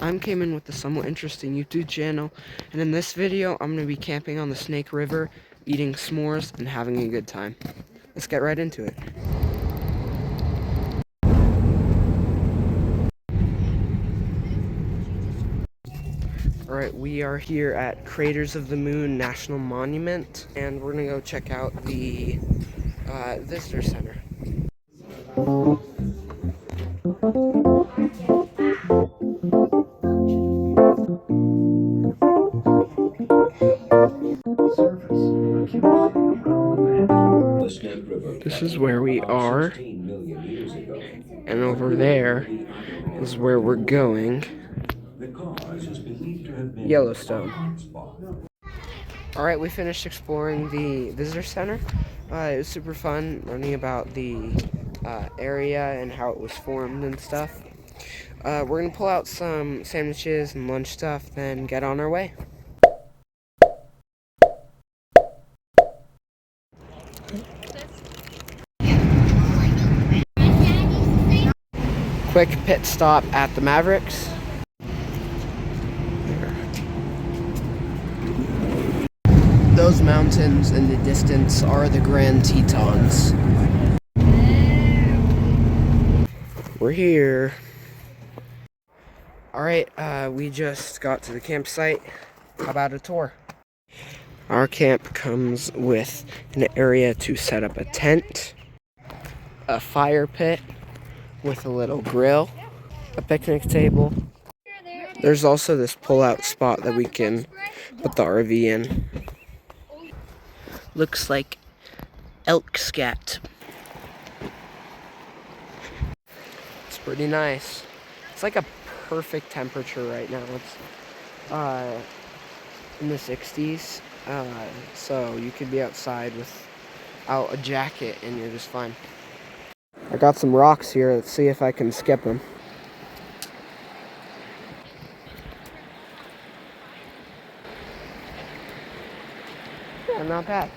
I came in with a somewhat interesting YouTube channel, and in this video, I'm going to be camping on the Snake River, eating s'mores, and having a good time. Let's get right into it. Alright, we are here at Craters of the Moon National Monument, and we're going to go check out the visitor center. This is where we are, and over there is where we're going. Yellowstone. Alright, we finished exploring the visitor center. It was super fun learning about the area and how it was formed and stuff. We're going to pull out some sandwiches and lunch stuff, then get on our way. Quick pit stop at the Mavericks. Those mountains in the distance are the Grand Tetons. We're here. Alright, we just got to the campsite. How about a tour? Our camp comes with an area to set up a tent, a fire pit with a little grill, a picnic table. There's also this pull-out spot that we can put the RV in. Looks like elk scat. It's pretty nice. It's like a perfect temperature right now. It's in the 60s, so you could be outside without a jacket and you're just fine. I got some rocks here. Let's see if I can skip them. Yeah, not bad.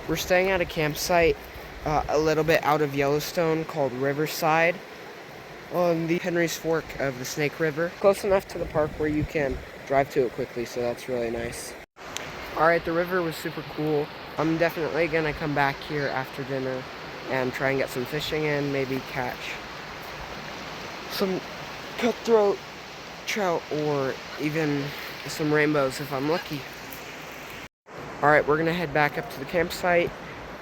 We're staying at a campsite a little bit out of Yellowstone called Riverside on the Henry's Fork of the Snake River. Close enough to the park where you can drive to it quickly, so that's really nice. Alright, the river was super cool. I'm definitely gonna come back here after dinner and try and get some fishing in, maybe catch some cutthroat trout or even some rainbows if I'm lucky. Alright, we're gonna head back up to the campsite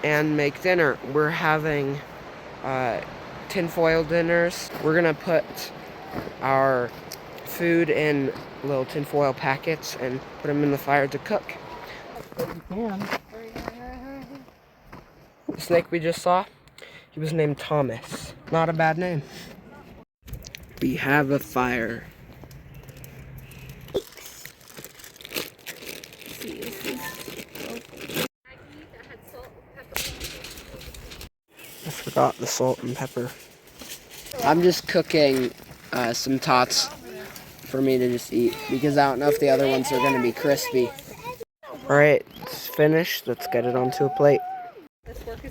and make dinner. We're having tinfoil dinners. We're gonna put our food in little tinfoil packets and put them in the fire to cook. The snake we just saw, he was named Thomas. Not a bad name. We have a fire. I forgot the salt and pepper. I'm just cooking some tots for me to just eat because I don't know if the other ones are going to be crispy. Alright, it's finished. Let's get it onto a plate.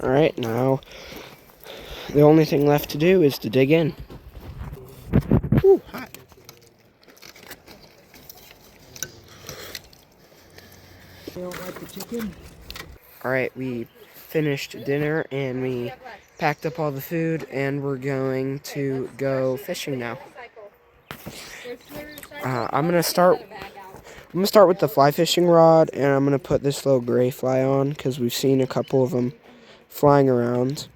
Alright, now the only thing left to do is to dig in. Ooh, hot. You don't like the chicken? Alright, we finished dinner and we packed up all the food and we're going to go fishing now. I'm gonna start with the fly fishing rod, and I'm gonna put this little gray fly on because we've seen a couple of them flying around.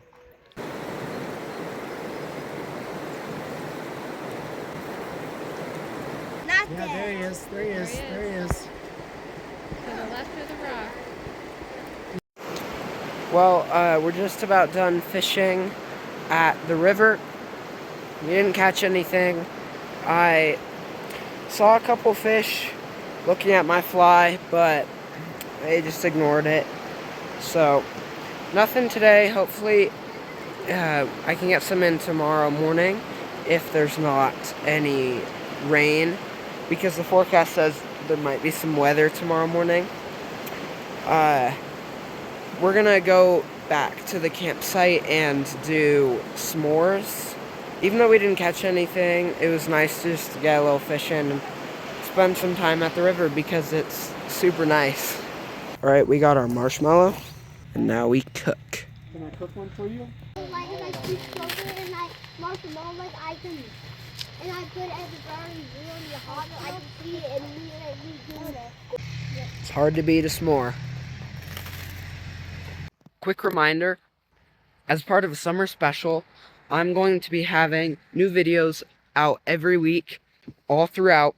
Yeah, there he is. There he is. There he is. To the left of the rock. Well, we're just about done fishing at the river. We didn't catch anything. I saw a couple fish looking at my fly, but they just ignored it. So, nothing today. Hopefully, I can get some in tomorrow morning if there's not any rain, because the forecast says there might be some weather tomorrow morning. We're gonna go back to the campsite and do s'mores, Even though we didn't catch anything, it was nice just to get a little fishing and spend some time at the river because it's super nice. All right, we got our marshmallow, and now we cook. Can I cook one for you? Like, and I keep sugar and I marshmallow like I can, and I put it at the burning really hot so I can see it and me do it. It's hard to beat a s'more. Quick reminder, as part of a summer special, I'm going to be having new videos out every week, all throughout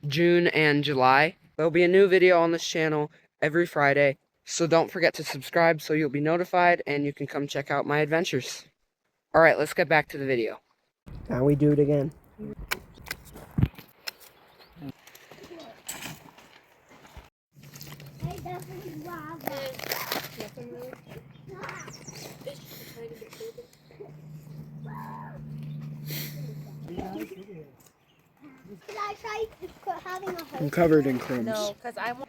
June and July. There'll be a new video on this channel every Friday, so don't forget to subscribe so you'll be notified and you can come check out my adventures. Alright, let's get back to the video. Now we do it again. Did I try having a hose? I'm covered in crumbs. No, because I want.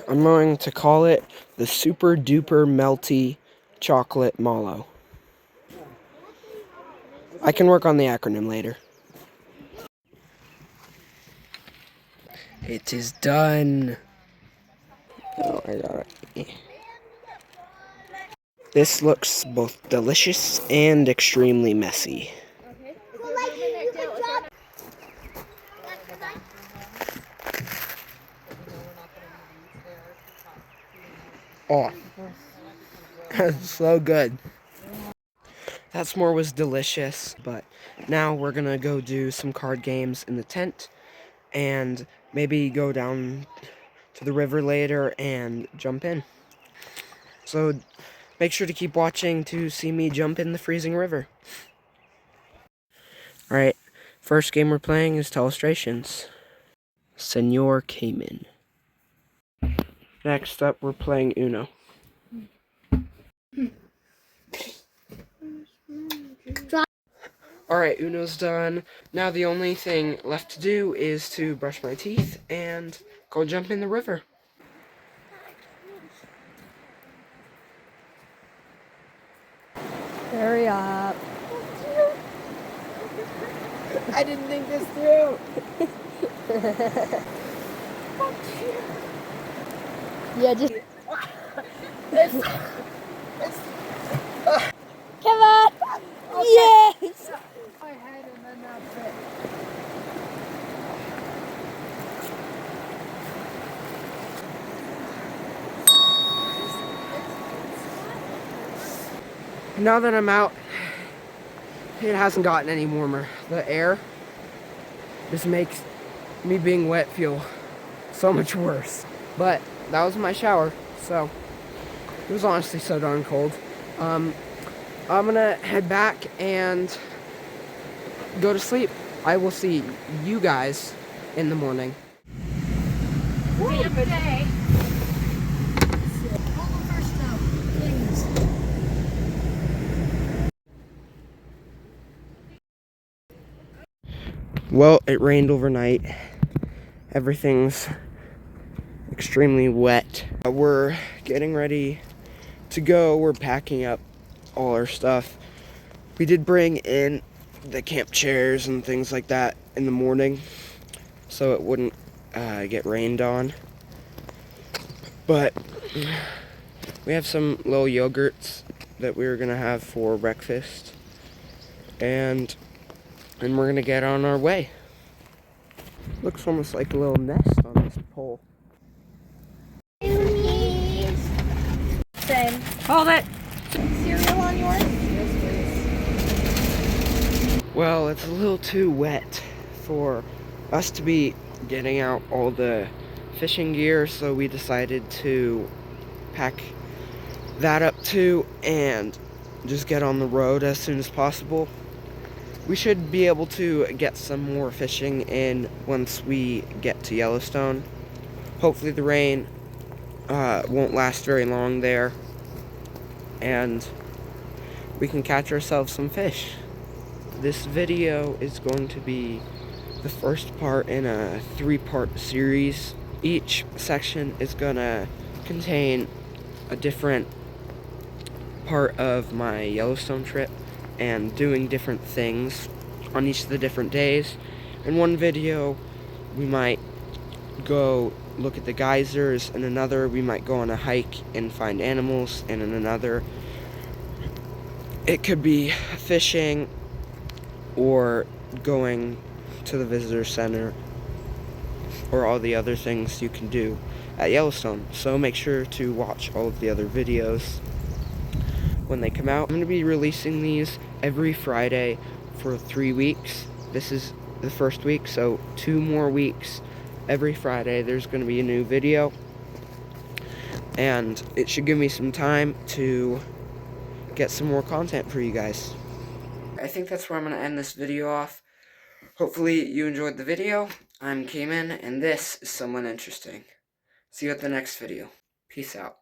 I'm going to call it the Super Duper Melty Chocolate Mallow. I can work on the acronym later. It is done. Oh, I got it. This looks both delicious and extremely messy. Well, like you could drop. Oh, that's so good. That s'more was delicious, but now we're gonna go do some card games in the tent and maybe go down to the river later and jump in. So make sure to keep watching to see me jump in the freezing river. Alright, first game we're playing is Telestrations. Senor Cayman. Next up, we're playing Uno. Alright, Uno's done. Now the only thing left to do is to brush my teeth and go jump in the river. Hurry up. I didn't think this through. Yeah, just. Come on! Yes! I had him and that's it. Now that I'm out, it hasn't gotten any warmer. The air just makes me being wet feel so much worse. But that was my shower, so it was honestly so darn cold. I'm gonna head back and go to sleep. I will see you guys in the morning. Damn day. Well, it rained overnight. Everything's extremely wet. We're getting ready to go. We're packing up all our stuff. We did bring in the camp chairs and things like that in the morning so it wouldn't get rained on. But we have some little yogurts that we were gonna have for breakfast, and we're gonna get on our way. Looks almost like a little nest on this pole. Same. Hold it. Cereal on yours? Well, it's a little too wet for us to be getting out all the fishing gear, so we decided to pack that up too and just get on the road as soon as possible. We should be able to get some more fishing in once we get to Yellowstone. Hopefully the rain won't last very long there, and we can catch ourselves some fish. This video is going to be the first part in a 3-part series. Each section is gonna contain a different part of my Yellowstone trip and doing different things on each of the different days. In one video, we might go look at the geysers. In another, we might go on a hike and find animals. And in another, it could be fishing or going to the visitor center or all the other things you can do at Yellowstone. So make sure to watch all of the other videos when they come out. I'm going to be releasing these every Friday for 3 weeks. This is the first week, so 2 more weeks. Every Friday there's going to be a new video, and it should give me some time to get some more content for you guys. I think that's where I'm going to end this video off. Hopefully you enjoyed the video. I'm Cayman, and this is Someone Interesting. See you at the next video. Peace out.